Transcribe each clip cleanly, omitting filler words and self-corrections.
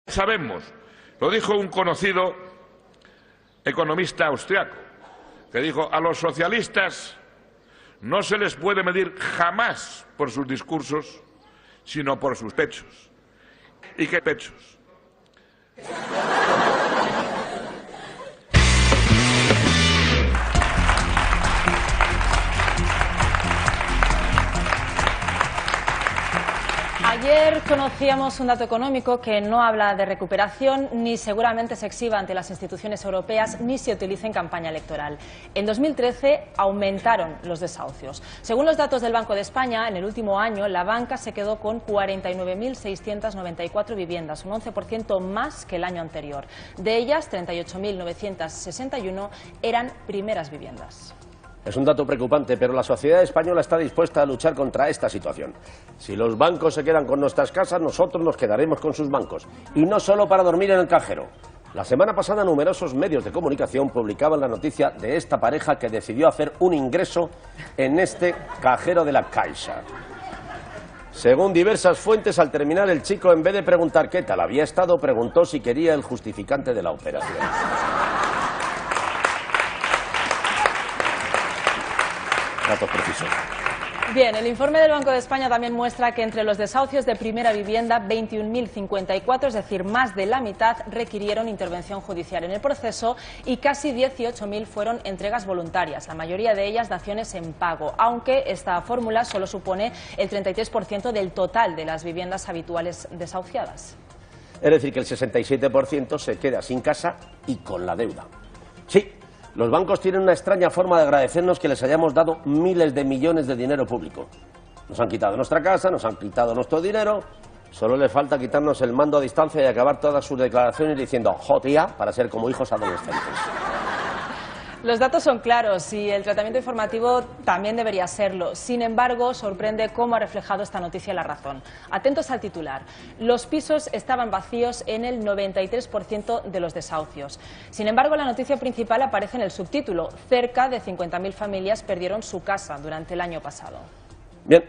Sabemos, lo dijo un conocido economista austriaco, que dijo: a los socialistas no se les puede medir jamás por sus discursos, sino por sus pechos. ¿Y qué pechos? Ayer conocíamos un dato económico que no habla de recuperación ni seguramente se exhiba ante las instituciones europeas ni se utilice en campaña electoral. En 2013 aumentaron los desahucios. Según los datos del Banco de España, en el último año la banca se quedó con 49.694 viviendas, un 11% más que el año anterior. De ellas, 38.961 eran primeras viviendas. Es un dato preocupante, pero la sociedad española está dispuesta a luchar contra esta situación. Si los bancos se quedan con nuestras casas, nosotros nos quedaremos con sus bancos. Y no solo para dormir en el cajero. La semana pasada numerosos medios de comunicación publicaban la noticia de esta pareja que decidió hacer un ingreso en este cajero de la Caixa. Según diversas fuentes, al terminar el chico, en vez de preguntar qué tal había estado, preguntó si quería el justificante de la operación. Datos precisos. Bien, el informe del Banco de España también muestra que entre los desahucios de primera vivienda, 21.054, es decir, más de la mitad, requirieron intervención judicial en el proceso y casi 18.000 fueron entregas voluntarias, la mayoría de ellas daciones en pago, aunque esta fórmula solo supone el 33% del total de las viviendas habituales desahuciadas. Es decir, que el 67% se queda sin casa y con la deuda. Sí. Los bancos tienen una extraña forma de agradecernos que les hayamos dado miles de millones de dinero público. Nos han quitado nuestra casa, nos han quitado nuestro dinero, solo les falta quitarnos el mando a distancia y acabar todas sus declaraciones diciendo "jotía" para ser como hijos adolescentes. Los datos son claros y el tratamiento informativo también debería serlo. Sin embargo, sorprende cómo ha reflejado esta noticia La Razón. Atentos al titular. Los pisos estaban vacíos en el 93% de los desahucios. Sin embargo, la noticia principal aparece en el subtítulo. Cerca de 50.000 familias perdieron su casa durante el año pasado. Bien.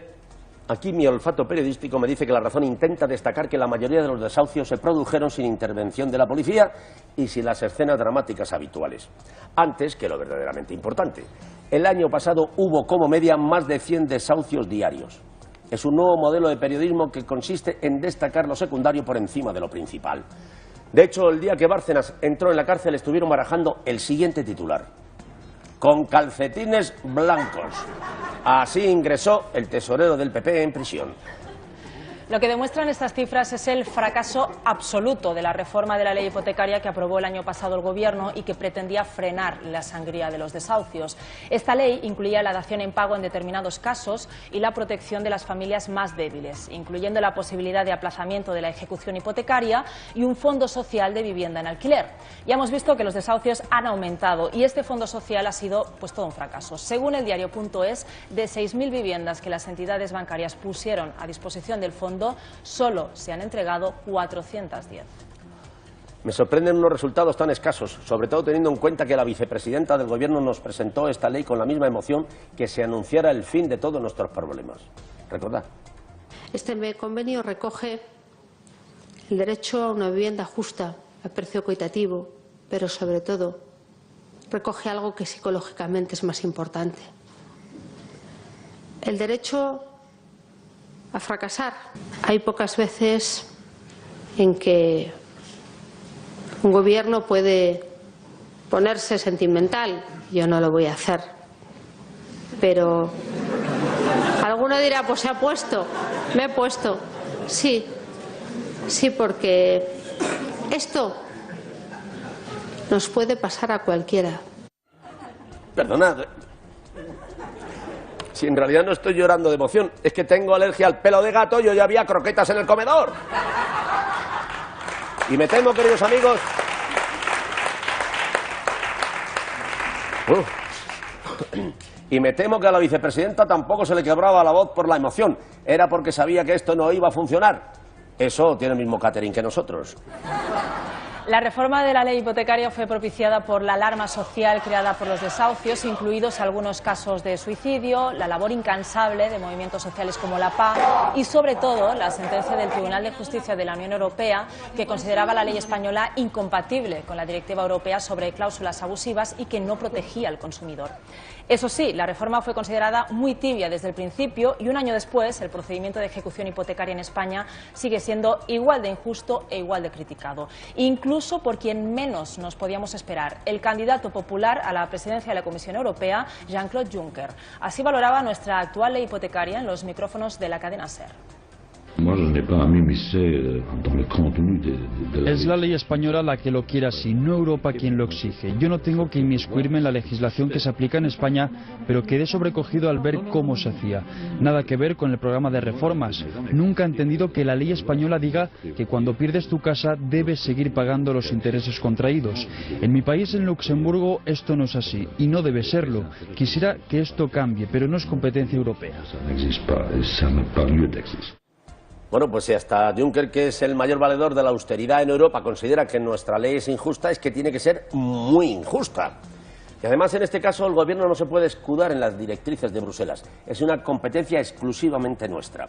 Aquí mi olfato periodístico me dice que La Razón intenta destacar que la mayoría de los desahucios se produjeron sin intervención de la policía y sin las escenas dramáticas habituales. Antes que lo verdaderamente importante. El año pasado hubo como media más de 100 desahucios diarios. Es un nuevo modelo de periodismo que consiste en destacar lo secundario por encima de lo principal. De hecho, el día que Bárcenas entró en la cárcel estuvieron barajando el siguiente titular: con calcetines blancos. Así ingresó el tesorero del PP en prisión. Lo que demuestran estas cifras es el fracaso absoluto de la reforma de la ley hipotecaria que aprobó el año pasado el Gobierno y que pretendía frenar la sangría de los desahucios. Esta ley incluía la dación en pago en determinados casos y la protección de las familias más débiles, incluyendo la posibilidad de aplazamiento de la ejecución hipotecaria y un fondo social de vivienda en alquiler. Ya hemos visto que los desahucios han aumentado y este fondo social ha sido todo un fracaso. Según el diario.es, de 6.000 viviendas que las entidades bancarias pusieron a disposición del fondo, solo se han entregado 410. Me sorprenden unos resultados tan escasos, sobre todo teniendo en cuenta que la vicepresidenta del Gobierno nos presentó esta ley con la misma emoción que se anunciara el fin de todos nuestros problemas. Recordad. Este convenio recoge el derecho a una vivienda justa, a precio equitativo, pero sobre todo recoge algo que psicológicamente es más importante: el derecho a fracasar. Hay pocas veces en que un gobierno puede ponerse sentimental. Yo no lo voy a hacer. Pero alguno dirá, pues se ha puesto. Me he puesto. Sí, sí, porque esto nos puede pasar a cualquiera. Perdonad. Si en realidad no estoy llorando de emoción, es que tengo alergia al pelo de gato y hoy había croquetas en el comedor. Y me temo, queridos amigos, y me temo que a la vicepresidenta tampoco se le quebraba la voz por la emoción. Era porque sabía que esto no iba a funcionar. Eso tiene el mismo catering que nosotros. La reforma de la ley hipotecaria fue propiciada por la alarma social creada por los desahucios, incluidos algunos casos de suicidio, la labor incansable de movimientos sociales como la PA y, sobre todo, la sentencia del Tribunal de Justicia de la Unión Europea que consideraba la ley española incompatible con la Directiva Europea sobre cláusulas abusivas y que no protegía al consumidor. Eso sí, la reforma fue considerada muy tibia desde el principio y un año después el procedimiento de ejecución hipotecaria en España sigue siendo igual de injusto e igual de criticado, incluso por quien menos nos podíamos esperar, el candidato popular a la presidencia de la Comisión Europea, Jean-Claude Juncker. Así valoraba nuestra actual ley hipotecaria en los micrófonos de la cadena SER. Es la ley española la que lo quiere así, no Europa quien lo exige. Yo no tengo que inmiscuirme en la legislación que se aplica en España, pero quedé sobrecogido al ver cómo se hacía. Nada que ver con el programa de reformas. Nunca he entendido que la ley española diga que cuando pierdes tu casa debes seguir pagando los intereses contraídos. En mi país, en Luxemburgo, esto no es así y no debe serlo. Quisiera que esto cambie, pero no es competencia europea. Bueno, pues si hasta Juncker, que es el mayor valedor de la austeridad en Europa, considera que nuestra ley es injusta, es que tiene que ser muy injusta. Y además, en este caso, el Gobierno no se puede escudar en las directrices de Bruselas. Es una competencia exclusivamente nuestra.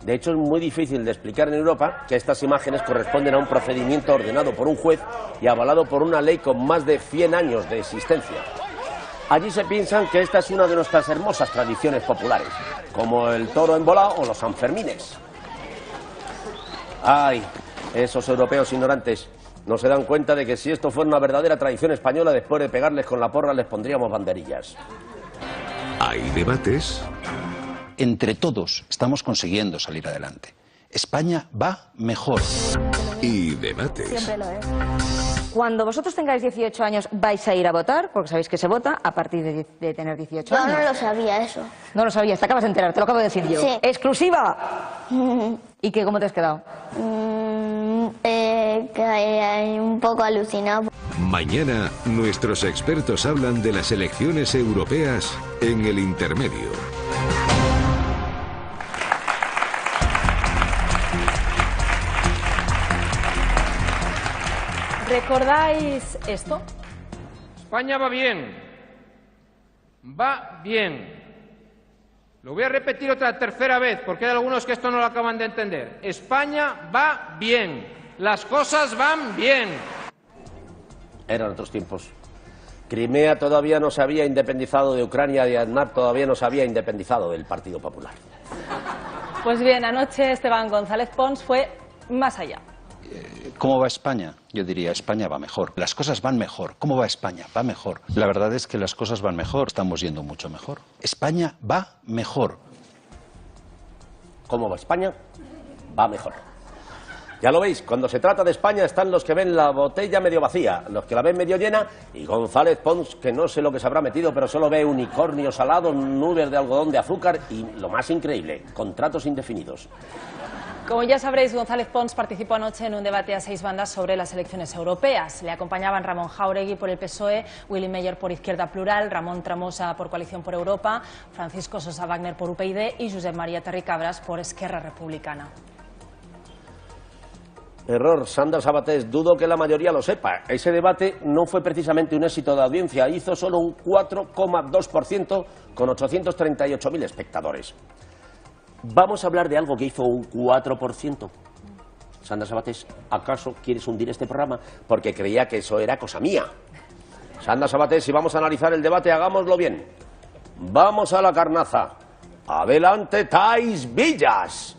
De hecho, es muy difícil de explicar en Europa que estas imágenes corresponden a un procedimiento ordenado por un juez y avalado por una ley con más de 100 años de existencia. Allí se piensan que esta es una de nuestras hermosas tradiciones populares, como el toro embolado o los Sanfermines. ¡Ay! Esos europeos ignorantes no se dan cuenta de que si esto fuera una verdadera tradición española, después de pegarles con la porra les pondríamos banderillas. Hay debates. Entre todos estamos consiguiendo salir adelante. España va mejor. Y debates. Siempre lo es. Cuando vosotros tengáis 18 años vais a ir a votar, porque sabéis que se vota a partir de tener 18 años. Yo no lo sabía eso. No lo sabías, te acabas de enterar, te lo acabo de decir yo. Sí. ¡Exclusiva! ¿Y qué, cómo te has quedado? Un poco alucinado. Mañana nuestros expertos hablan de las elecciones europeas en el intermedio. ¿Recordáis esto? España va bien. Va bien. Lo voy a repetir otra tercera vez, porque hay algunos que esto no lo acaban de entender. España va bien. Las cosas van bien. Eran otros tiempos. Crimea todavía no se había independizado de Ucrania y Aznar todavía no se había independizado del Partido Popular. Pues bien, anoche Esteban González Pons fue más allá. ¿Cómo va España? Yo diría, España va mejor. Las cosas van mejor. ¿Cómo va España? Va mejor. La verdad es que las cosas van mejor. Estamos yendo mucho mejor. España va mejor. ¿Cómo va España? Va mejor. Ya lo veis, cuando se trata de España están los que ven la botella medio vacía, los que la ven medio llena, y González Pons, que no sé lo que se habrá metido, pero solo ve unicornios salados, nubes de algodón de azúcar y, lo más increíble, contratos indefinidos. Como ya sabréis, González Pons participó anoche en un debate a 6 bandas sobre las elecciones europeas. Le acompañaban Ramón Jáuregui por el PSOE, Willy Meyer por Izquierda Plural, Ramón Tramosa por Coalición por Europa, Francisco Sosa Wagner por UPyD y Josep María Terricabras por Esquerra Republicana. Error, Sandra Sabatés, dudo que la mayoría lo sepa. Ese debate no fue precisamente un éxito de audiencia, hizo solo un 4,2% con 838.000 espectadores. Vamos a hablar de algo que hizo un 4%. Sandra Sabatés, ¿acaso quieres hundir este programa? Porque creía que eso era cosa mía. Sandra Sabatés, si vamos a analizar el debate, hagámoslo bien. Vamos a la carnaza. Adelante, Thais Villas.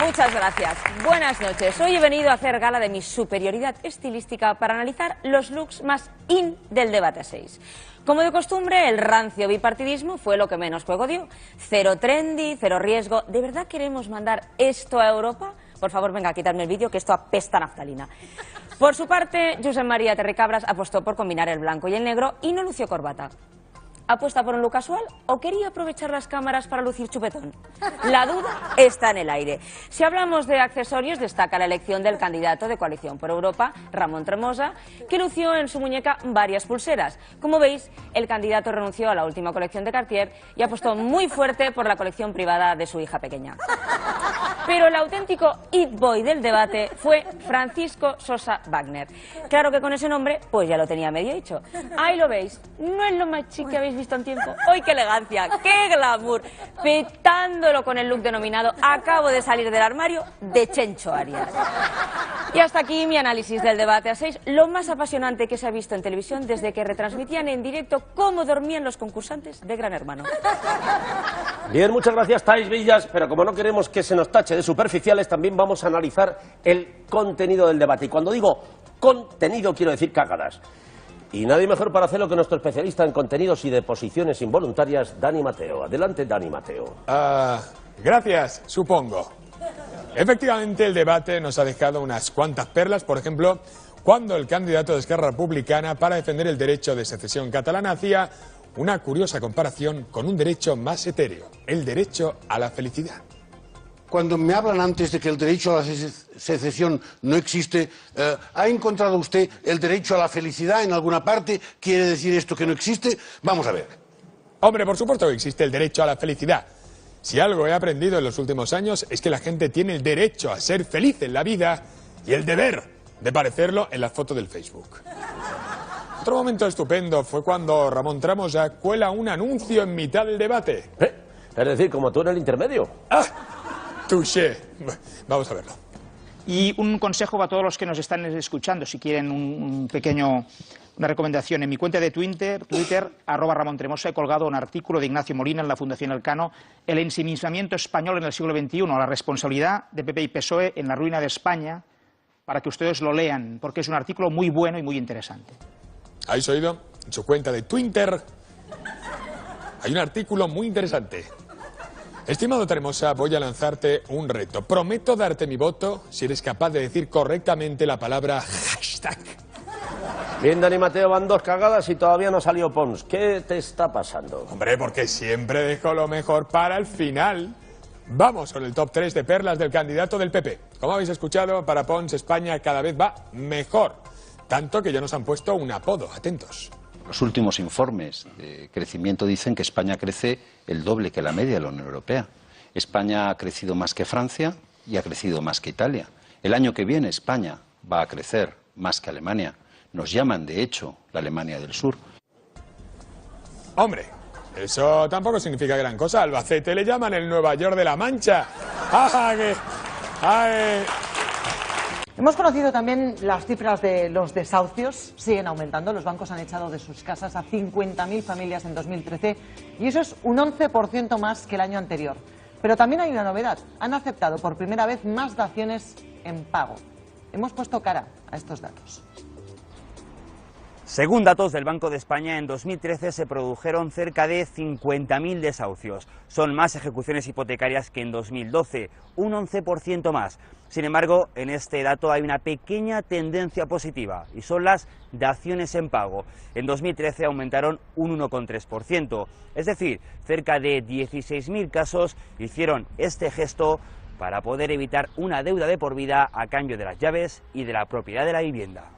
Muchas gracias. Buenas noches. Hoy he venido a hacer gala de mi superioridad estilística para analizar los looks más in del debate a 6. Como de costumbre, el rancio bipartidismo fue lo que menos juego dio. Cero trendy, cero riesgo. ¿De verdad queremos mandar esto a Europa? Por favor, venga, quitarme el vídeo, que esto apesta a naftalina. Por su parte, Josep María Terricabras apostó por combinar el blanco y el negro y no lució corbata. ¿Apuesta por un look casual o quería aprovechar las cámaras para lucir chupetón? La duda está en el aire. Si hablamos de accesorios, destaca la elección del candidato de Coalición por Europa, Ramón Tremosa, que lució en su muñeca varias pulseras. Como veis, el candidato renunció a la última colección de Cartier y apostó muy fuerte por la colección privada de su hija pequeña. Pero el auténtico it boy del debate fue Francisco Sosa Wagner. Claro que con ese nombre, pues ya lo tenía medio dicho. Ahí lo veis, no es lo más chic que habéis visto en tiempo. ¡Ay, qué elegancia! ¡Qué glamour! Petándolo con el look denominado acabo de salir del armario de Chencho Arias. Y hasta aquí mi análisis del debate a 6, lo más apasionante que se ha visto en televisión desde que retransmitían en directo cómo dormían los concursantes de Gran Hermano. Bien, muchas gracias, Thais Villas, pero como no queremos que se nos tache de superficiales, también vamos a analizar el contenido del debate. Y cuando digo contenido, quiero decir cagadas. Y nadie mejor para hacerlo que nuestro especialista en contenidos y deposiciones involuntarias, Dani Mateo. Adelante, Dani Mateo. Gracias, supongo. Efectivamente, el debate nos ha dejado unas cuantas perlas, por ejemplo, cuando el candidato de Esquerra Republicana para defender el derecho de secesión catalana hacía una curiosa comparación con un derecho más etéreo, el derecho a la felicidad. Cuando me hablan antes de que el derecho a la secesión no existe, ¿ha encontrado usted el derecho a la felicidad en alguna parte? ¿Quiere decir esto que no existe? Vamos a ver. Hombre, por supuesto que existe el derecho a la felicidad. Si algo he aprendido en los últimos años es que la gente tiene el derecho a ser feliz en la vida y el deber de parecerlo en la foto del Facebook. Otro momento estupendo fue cuando Ramón Tramosa cuela un anuncio en mitad del debate. Es decir, como tú en el intermedio. ¡Ah! Touché. Vamos a verlo. Y un consejo para todos los que nos están escuchando, si quieren una recomendación. En mi cuenta de Twitter, @RamonTremosa, he colgado un artículo de Ignacio Molina en la Fundación Elcano, El ensimismamiento español en el siglo XXI, la responsabilidad de PP y PSOE en la ruina de España, para que ustedes lo lean, porque es un artículo muy bueno y muy interesante. ¿Habéis oído? En su cuenta de Twitter hay un artículo muy interesante. Estimado Tremosa, voy a lanzarte un reto. Prometo darte mi voto si eres capaz de decir correctamente la palabra hashtag. Bien, Dani Mateo, van 2 cagadas y todavía no salió Pons. ¿Qué te está pasando? Hombre, porque siempre dejo lo mejor para el final. Vamos con el top 3 de perlas del candidato del PP. Como habéis escuchado, para Pons España cada vez va mejor. Tanto que ya nos han puesto un apodo. Atentos. Los últimos informes de crecimiento dicen que España crece el doble que la media de la Unión Europea. España ha crecido más que Francia y ha crecido más que Italia. El año que viene España va a crecer más que Alemania. Nos llaman, de hecho, la Alemania del Sur. Hombre, eso tampoco significa gran cosa. Albacete le llaman el Nueva York de la Mancha. ¡Ah, qué! ¡Ay! Hemos conocido también las cifras de los desahucios, siguen aumentando. Los bancos han echado de sus casas a 50.000 familias en 2013 y eso es un 11% más que el año anterior. Pero también hay una novedad, han aceptado por primera vez más daciones en pago. Hemos puesto cara a estos datos. Según datos del Banco de España, en 2013 se produjeron cerca de 50.000 desahucios. Son más ejecuciones hipotecarias que en 2012, un 11% más. Sin embargo, en este dato hay una pequeña tendencia positiva y son las daciones en pago. En 2013 aumentaron un 1,3%, es decir, cerca de 16.000 casos hicieron este gesto para poder evitar una deuda de por vida a cambio de las llaves y de la propiedad de la vivienda.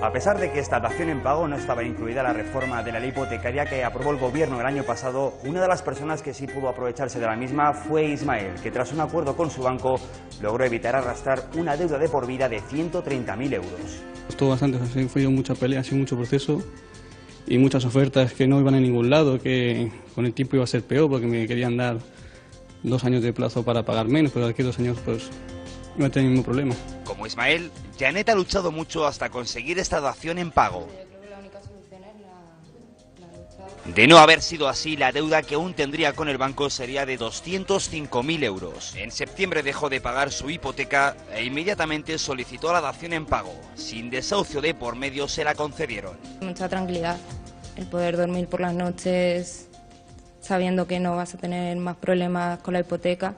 A pesar de que esta dación en pago no estaba incluida en la reforma de la ley hipotecaria que aprobó el gobierno el año pasado, una de las personas que sí pudo aprovecharse de la misma fue Ismael, que tras un acuerdo con su banco logró evitar arrastrar una deuda de por vida de 130.000 euros. Costó bastante, fue mucha pelea, ha sido mucho proceso y muchas ofertas que no iban a ningún lado, que con el tiempo iba a ser peor porque me querían dar 2 años de plazo para pagar menos, pero aquí 2 años pues no he tenido ningún problema. Como Ismael, Janet ha luchado mucho hasta conseguir esta dación en pago. De no haber sido así, la deuda que aún tendría con el banco sería de 205.000 euros. En septiembre dejó de pagar su hipoteca e inmediatamente solicitó la dación en pago. Sin desahucio de por medio se la concedieron. Mucha tranquilidad, el poder dormir por las noches sabiendo que no vas a tener más problemas con la hipoteca,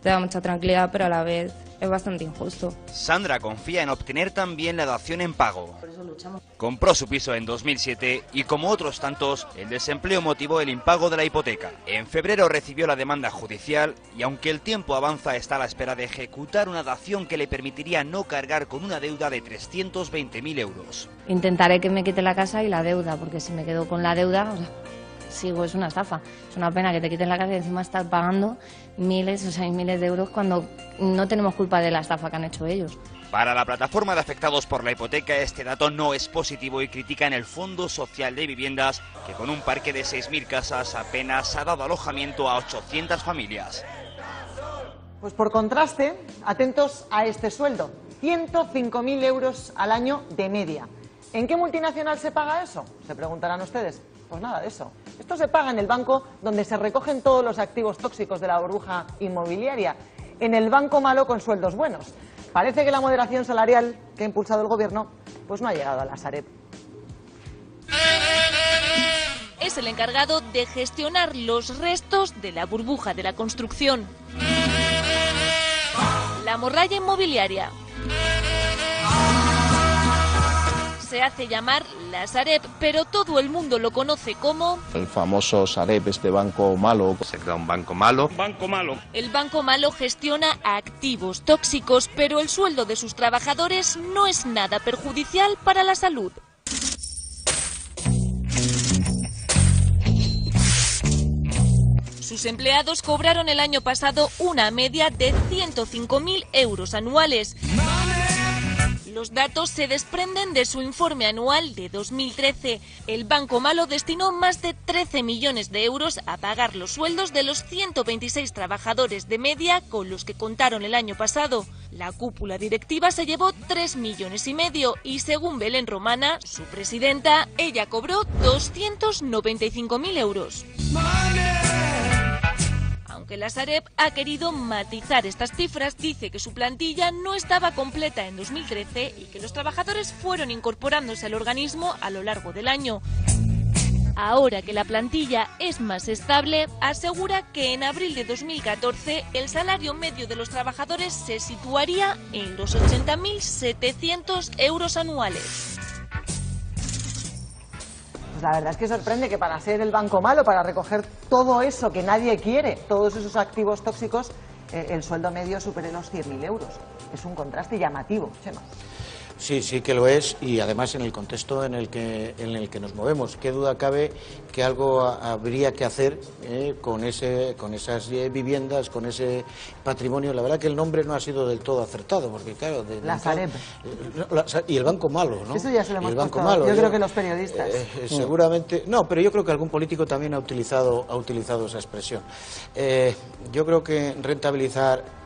te da mucha tranquilidad, pero a la vez es bastante injusto. Sandra confía en obtener también la dación en pago. Por eso luchamos. Compró su piso en 2007 y, como otros tantos, el desempleo motivó el impago de la hipoteca. En febrero recibió la demanda judicial y, aunque el tiempo avanza, está a la espera de ejecutar una dación que le permitiría no cargar con una deuda de 320.000 euros. Intentaré que me quite la casa y la deuda, porque si me quedo con la deuda, sí, es una estafa. Es una pena que te quiten la casa y encima estar pagando miles de euros cuando no tenemos culpa de la estafa que han hecho ellos. Para la plataforma de afectados por la hipoteca, este dato no es positivo y critican el Fondo Social de Viviendas, que con un parque de 6.000 casas apenas ha dado alojamiento a 800 familias. Pues por contraste, atentos a este sueldo, 105.000 euros al año de media. ¿En qué multinacional se paga eso? Se preguntarán ustedes. Pues nada de eso. Esto se paga en el banco donde se recogen todos los activos tóxicos de la burbuja inmobiliaria, en el banco malo con sueldos buenos. Parece que la moderación salarial que ha impulsado el gobierno pues no ha llegado a la Sareb. Es el encargado de gestionar los restos de la burbuja de la construcción. La morralla inmobiliaria. Se hace llamar la Sareb, pero todo el mundo lo conoce como... El famoso Sareb, este banco malo. Se crea un banco malo. Banco malo. El banco malo gestiona activos tóxicos, pero el sueldo de sus trabajadores no es nada perjudicial para la salud. Sus empleados cobraron el año pasado una media de 105.000 euros anuales. Los datos se desprenden de su informe anual de 2013. El Banco Malo destinó más de 13 millones de euros a pagar los sueldos de los 126 trabajadores de media con los que contaron el año pasado. La cúpula directiva se llevó 3,5 millones y según Belén Romana, su presidenta, ella cobró 295.000 euros. Aunque la Sareb ha querido matizar estas cifras, dice que su plantilla no estaba completa en 2013 y que los trabajadores fueron incorporándose al organismo a lo largo del año. Ahora que la plantilla es más estable, asegura que en abril de 2014 el salario medio de los trabajadores se situaría en los 80.700 euros anuales. Pues la verdad es que sorprende que para ser el banco malo, para recoger todo eso que nadie quiere, todos esos activos tóxicos, el sueldo medio supere los 100.000 euros. Es un contraste llamativo, Chema. Sí, sí que lo es, y además en el contexto en el que nos movemos. Qué duda cabe que algo habría que hacer con esas viviendas, con ese patrimonio. La verdad que el nombre no ha sido del todo acertado, porque claro... La Sareb. Y el banco malo, ¿no? Eso ya se lo hemos puesto, malo, yo creo que los periodistas. Seguramente... No, pero yo creo que algún político también ha utilizado esa expresión. Yo creo que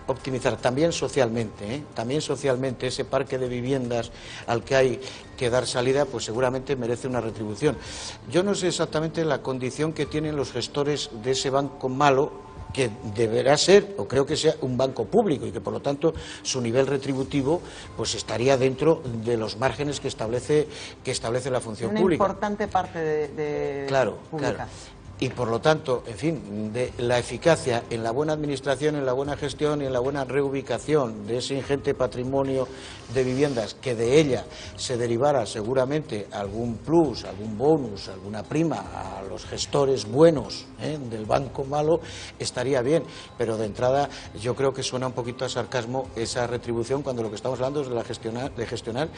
optimizar también socialmente ese parque de viviendas al que hay que dar salida, pues seguramente merece una retribución. Yo no sé exactamente la condición que tienen los gestores de ese banco malo, que deberá ser, o creo que sea, un banco público y que por lo tanto su nivel retributivo pues estaría dentro de los márgenes que establece la función pública. Una importante parte de pública. Claro. Y por lo tanto, en fin, de la eficacia en la buena administración, en la buena gestión y en la buena reubicación de ese ingente patrimonio de viviendas, que de ella se derivara seguramente algún plus, algún bonus, alguna prima a los gestores buenos del banco malo, estaría bien. Pero de entrada yo creo que suena un poquito a sarcasmo esa retribución cuando lo que estamos hablando es de gestionar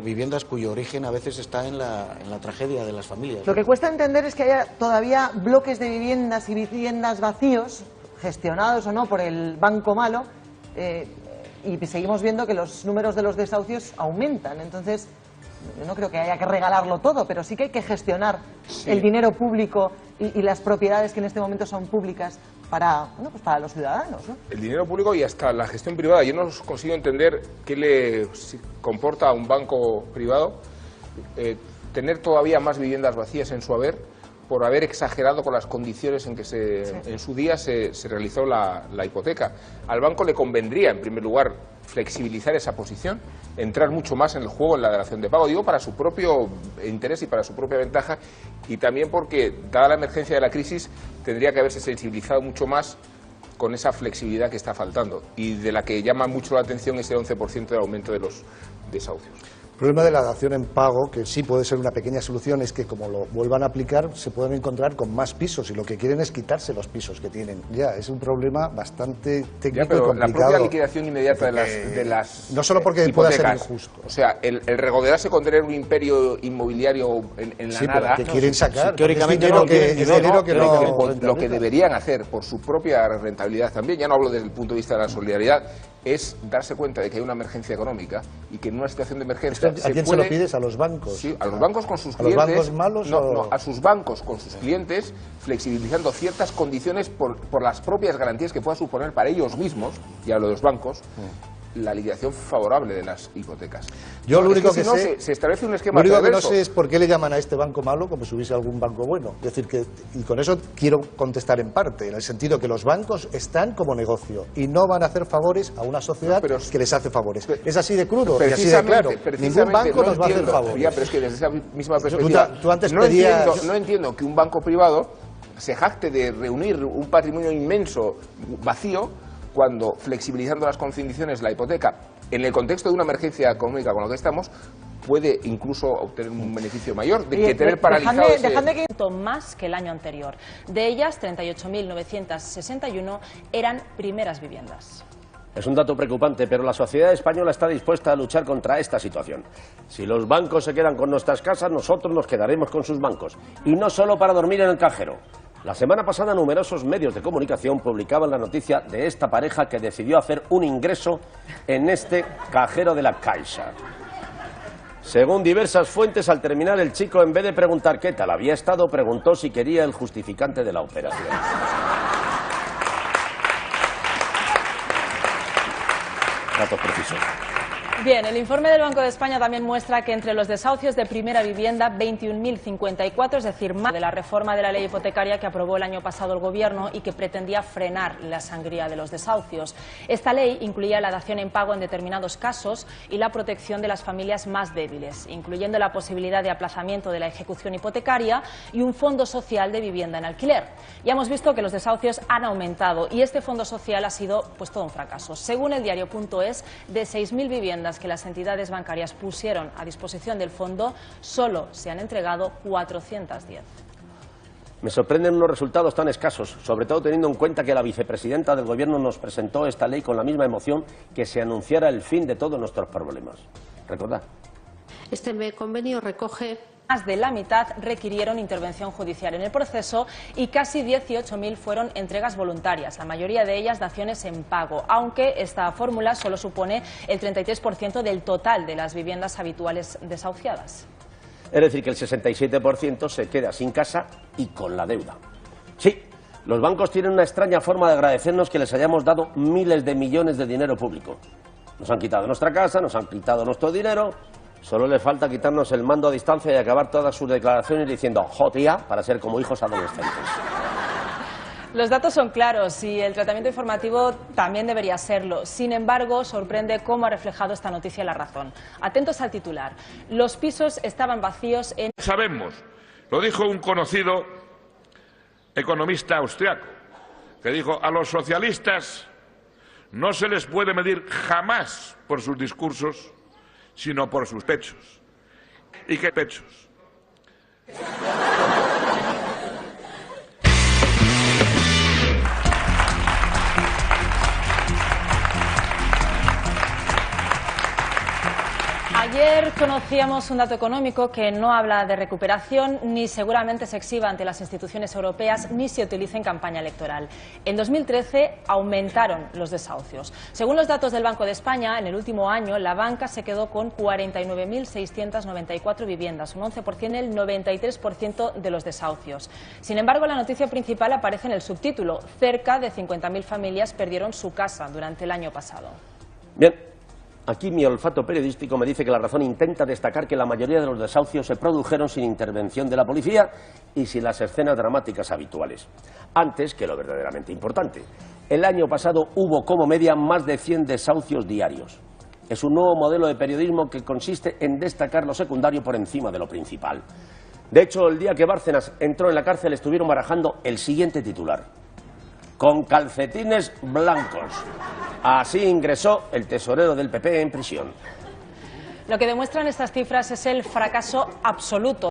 viviendas cuyo origen a veces está en la tragedia de las familias. Lo que cuesta entender es que haya todavía bloques de viviendas y viviendas vacíos, gestionados o no por el banco malo, y seguimos viendo que los números de los desahucios aumentan. Entonces, yo no creo que haya que regalarlo todo, pero sí que hay que gestionar el dinero público y las propiedades que en este momento son públicas para los ciudadanos, ¿no? El dinero público y hasta la gestión privada. Yo no consigo entender qué le comporta a un banco privado tener todavía más viviendas vacías en su haber, por haber exagerado con las condiciones en que en su día se realizó la hipoteca. Al banco le convendría, en primer lugar, flexibilizar esa posición, entrar mucho más en el juego en la dación de pago, digo, para su propio interés y para su propia ventaja, y también porque, dada la emergencia de la crisis, tendría que haberse sensibilizado mucho más con esa flexibilidad que está faltando, y de la que llama mucho la atención ese 11% de aumento de los desahucios. problema de la dación en pago, que sí puede ser una pequeña solución, es que como lo vuelvan a aplicar se pueden encontrar con más pisos y lo que quieren es quitarse los pisos que tienen. Ya, es un problema bastante técnico pero y complicado. La propia liquidación inmediata de las no solo porque pueda ser injusto. O sea, el regodearse con tener un imperio inmobiliario en la sí, nada... pero que quieren sacar. Teóricamente lo que deberían hacer por su propia rentabilidad también, ya no hablo desde el punto de vista de la solidaridad, es darse cuenta de que hay una emergencia económica y que en una situación de emergencia... ¿A quién se lo pides? ¿A los bancos? Sí, a los bancos con sus clientes. ¿A los bancos malos? No, a sus bancos con sus clientes, flexibilizando ciertas condiciones por las propias garantías que pueda suponer para ellos mismos, y hablo de los bancos, la liquidación favorable de las hipotecas. Yo lo único que sé, se establece un esquema perverso. Lo único que no sé es por qué le llaman a este banco malo como si hubiese algún banco bueno. Es decir, que, y con eso quiero contestar en parte, en el sentido que los bancos están como negocio y no van a hacer favores a una sociedad que les hace favores. Es así de crudo y así de claro. Ningún banco nos va a hacer favores. Ya, pero es que desde esa misma perspectiva, tú antes pedías... no entiendo que un banco privado se jacte de reunir un patrimonio inmenso vacío cuando, flexibilizando las condiciones, la hipoteca, en el contexto de una emergencia económica con lo que estamos, puede incluso obtener un beneficio mayor de que tener paralizado más que el año anterior. De ellas, 38.961 eran primeras viviendas. Es un dato preocupante, pero la sociedad española está dispuesta a luchar contra esta situación. Si los bancos se quedan con nuestras casas, nosotros nos quedaremos con sus bancos. Y no solo para dormir en el cajero. La semana pasada numerosos medios de comunicación publicaban la noticia de esta pareja que decidió hacer un ingreso en este cajero de la Caixa. Según diversas fuentes, al terminar el chico, en vez de preguntar qué tal había estado, preguntó si quería el justificante de la operación. Datos precisos. Bien, el informe del Banco de España también muestra que entre los desahucios de primera vivienda, 21.054, es decir, más de la reforma de la ley hipotecaria que aprobó el año pasado el Gobierno y que pretendía frenar la sangría de los desahucios. Esta ley incluía la dación en pago en determinados casos y la protección de las familias más débiles, incluyendo la posibilidad de aplazamiento de la ejecución hipotecaria y un fondo social de vivienda en alquiler. Ya hemos visto que los desahucios han aumentado y este fondo social ha sido pues todo un fracaso. Según el diario.es, de 6.000 viviendas que las entidades bancarias pusieron a disposición del fondo, solo se han entregado 410. Me sorprenden unos resultados tan escasos, sobre todo teniendo en cuenta que la vicepresidenta del Gobierno nos presentó esta ley con la misma emoción que se anunciara el fin de todos nuestros problemas. Recordad. Este convenio recoge... Más de la mitad requirieron intervención judicial en el proceso y casi 18.000 fueron entregas voluntarias, la mayoría de ellas daciones en pago, aunque esta fórmula solo supone el 33% del total de las viviendas habituales desahuciadas. Es decir, que el 67% se queda sin casa y con la deuda. Sí, los bancos tienen una extraña forma de agradecernos que les hayamos dado miles de millones de dinero público. Nos han quitado nuestra casa, nos han quitado nuestro dinero. Solo le falta quitarnos el mando a distancia y acabar todas sus declaraciones diciendo "jotía" para ser como hijos adolescentes. Los datos son claros y el tratamiento informativo también debería serlo. Sin embargo, sorprende cómo ha reflejado esta noticia La Razón. Atentos al titular. Los pisos estaban vacíos en... Sabemos, lo dijo un conocido economista austriaco, que dijo: a los socialistas no se les puede medir jamás por sus discursos, sino por sus pechos. ¿Y qué pechos? Ayer conocíamos un dato económico que no habla de recuperación ni seguramente se exhiba ante las instituciones europeas ni se utilice en campaña electoral. En 2013 aumentaron los desahucios. Según los datos del Banco de España, en el último año la banca se quedó con 49.694 viviendas, un 11%, el 93% de los desahucios. Sin embargo, la noticia principal aparece en el subtítulo: cerca de 50.000 familias perdieron su casa durante el año pasado. Bien. Aquí mi olfato periodístico me dice que La Razón intenta destacar que la mayoría de los desahucios se produjeron sin intervención de la policía y sin las escenas dramáticas habituales. Antes que lo verdaderamente importante. El año pasado hubo como media más de 100 desahucios diarios. Es un nuevo modelo de periodismo que consiste en destacar lo secundario por encima de lo principal. De hecho, el día que Bárcenas entró en la cárcel estuvieron barajando el siguiente titular: con calcetines blancos. Así ingresó el tesorero del PP en prisión. Lo que demuestran estas cifras es el fracaso absoluto